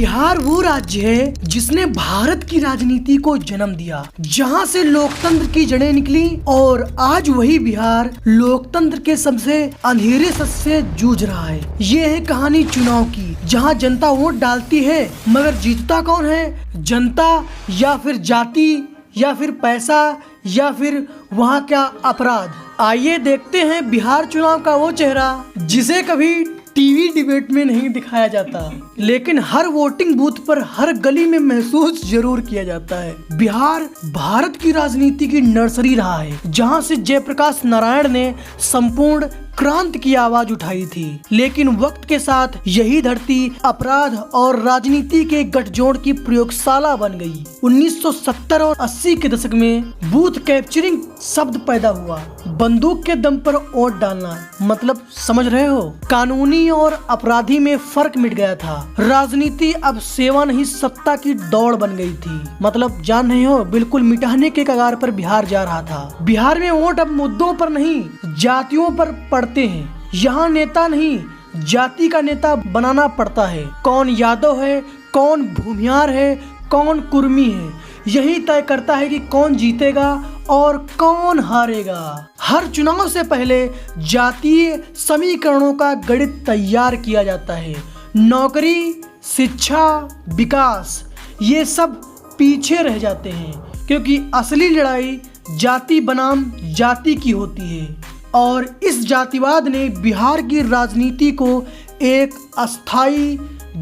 बिहार वो राज्य है जिसने भारत की राजनीति को जन्म दिया, जहां से लोकतंत्र की जड़ें निकली और आज वही बिहार लोकतंत्र के सबसे अंधेरे सच से जूझ रहा है। ये है कहानी चुनाव की, जहां जनता वोट डालती है मगर जीतता कौन है? जनता या फिर जाति या फिर पैसा या फिर वहां क्या अपराध? आइए देखते हैं बिहार चुनाव का वो चेहरा जिसे कभी टीवी डिबेट में नहीं दिखाया जाता, लेकिन हर वोटिंग बूथ पर हर गली में महसूस जरूर किया जाता है। बिहार भारत की राजनीति की नर्सरी रहा है, जहां से जयप्रकाश नारायण ने संपूर्ण क्रांति की आवाज उठाई थी। लेकिन वक्त के साथ यही धरती अपराध और राजनीति के गठजोड़ की प्रयोगशाला बन गई। 1970 और 80 के दशक में बूथ कैप्चरिंग शब्द पैदा हुआ। बंदूक के दम पर वोट डालना, मतलब समझ रहे हो? कानूनी और अपराधी में फर्क मिट गया था। राजनीति अब सेवा नहीं सत्ता की दौड़ बन गई थी। मतलब जान रहे हो, बिल्कुल मिटाने के कगार पर बिहार जा रहा था। बिहार में वोट अब मुद्दों पर नहीं, जातियों पर पड़ते हैं। यहाँ नेता नहीं, जाति का नेता बनाना पड़ता है। कौन यादव है, कौन भूमिहार है, कौन कुर्मी है, यही तय करता है कि कौन जीतेगा और कौन हारेगा। हर चुनाव से पहले जातीय समीकरणों का गणित तैयार किया जाता है। नौकरी, शिक्षा, विकास, ये सब पीछे रह जाते हैं, क्योंकि असली लड़ाई जाति बनाम जाति की होती है। और इस जातिवाद ने बिहार की राजनीति को एक अस्थायी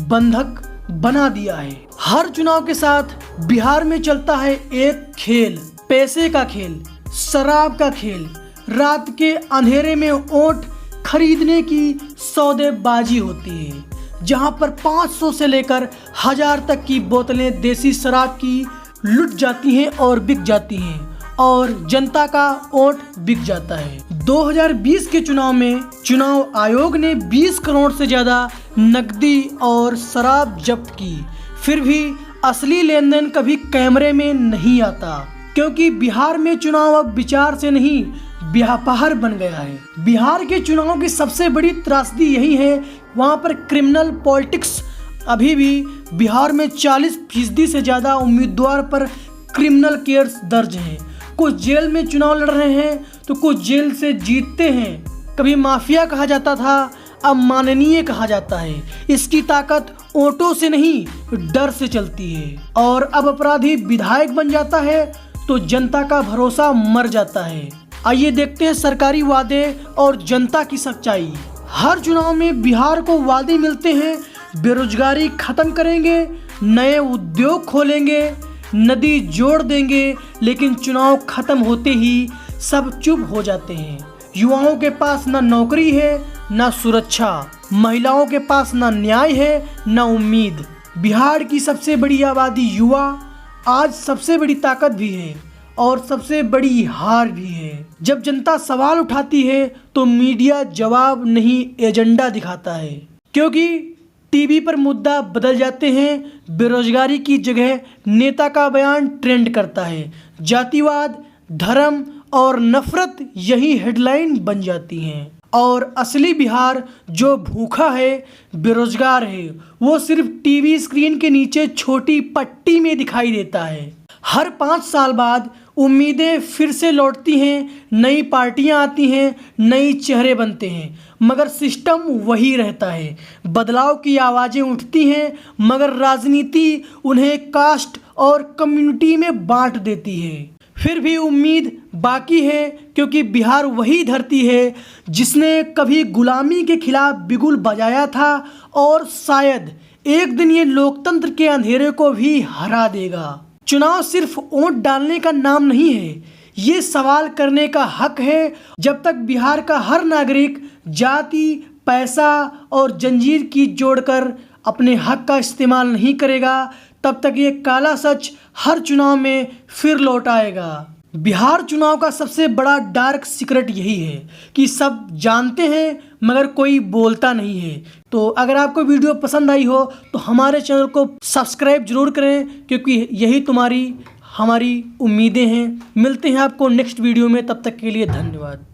बंधक बना दिया है। हर चुनाव के साथ बिहार में चलता है एक खेल, पैसे का खेल, शराब का खेल। रात के अंधेरे में वोट खरीदने की सौदेबाजी होती है, जहां पर 500 से लेकर 1000 तक की बोतलें देसी शराब की लुट जाती हैं और बिक जाती हैं, और जनता का वोट बिक जाता है। 2020 के चुनाव में चुनाव आयोग ने 20 करोड़ से ज्यादा नकदी और शराब जब्त की। फिर भी असली लेन देन कभी कैमरे में नहीं आता, क्योंकि बिहार में चुनाव अब विचार से नहीं व्यापार बन गया है। बिहार के चुनाव की सबसे बड़ी त्रासदी यही है, वहाँ पर क्रिमिनल पॉलिटिक्स अभी भी बिहार में 40% से ज्यादा उम्मीदवार पर क्रिमिनल केस दर्ज हैं। कुछ जेल में चुनाव लड़ रहे हैं तो कुछ जेल से जीतते हैं। कभी माफिया कहा जाता था, अब माननीय कहा जाता है। इसकी ताकत वोटों से नहीं, डर से चलती है। और अब अपराधी विधायक बन जाता है तो जनता का भरोसा मर जाता है। आइए देखते हैं सरकारी वादे और जनता की सच्चाई। हर चुनाव में बिहार को वादे मिलते हैं, बेरोजगारी खत्म करेंगे, नए उद्योग खोलेंगे, नदी जोड़ देंगे, लेकिन चुनाव खत्म होते ही सब चुप हो जाते हैं। युवाओं के पास ना नौकरी है, ना सुरक्षा, महिलाओं के पास ना न्याय है, ना उम्मीद। बिहार की सबसे बड़ी आबादी युवा आज सबसे बड़ी ताकत भी है और सबसे बड़ी हार भी है। जब जनता सवाल उठाती है तो मीडिया जवाब नहीं, एजेंडा दिखाता है, क्योंकि टीवी पर मुद्दा बदल जाते हैं। बेरोजगारी की जगह नेता का बयान ट्रेंड करता है। जातिवाद, धर्म और नफरत यही हेडलाइन बन जाती हैं। और असली बिहार जो भूखा है, बेरोजगार है, वो सिर्फ टीवी स्क्रीन के नीचे छोटी पट्टी में दिखाई देता है। हर 5 साल बाद उम्मीदें फिर से लौटती हैं, नई पार्टियां आती हैं, नई चेहरे बनते हैं, मगर सिस्टम वही रहता है। बदलाव की आवाज़ें उठती हैं, मगर राजनीति उन्हें कास्ट और कम्युनिटी में बांट देती है। फिर भी उम्मीद बाकी है, क्योंकि बिहार वही धरती है जिसने कभी गुलामी के खिलाफ बिगुल बजाया था और शायद एक दिन ये लोकतंत्र के अंधेरे को भी हरा देगा। चुनाव सिर्फ वोट डालने का नाम नहीं है, ये सवाल करने का हक है। जब तक बिहार का हर नागरिक जाति, पैसा और जंजीर की जोड़कर अपने हक का इस्तेमाल नहीं करेगा, तब तक ये काला सच हर चुनाव में फिर लौट आएगा। बिहार चुनाव का सबसे बड़ा डार्क सीक्रेट यही है कि सब जानते हैं मगर कोई बोलता नहीं है। तो अगर आपको वीडियो पसंद आई हो तो हमारे चैनल को सब्सक्राइब जरूर करें, क्योंकि यही हमारी उम्मीदें हैं। मिलते हैं आपको नेक्स्ट वीडियो में, तब तक के लिए धन्यवाद।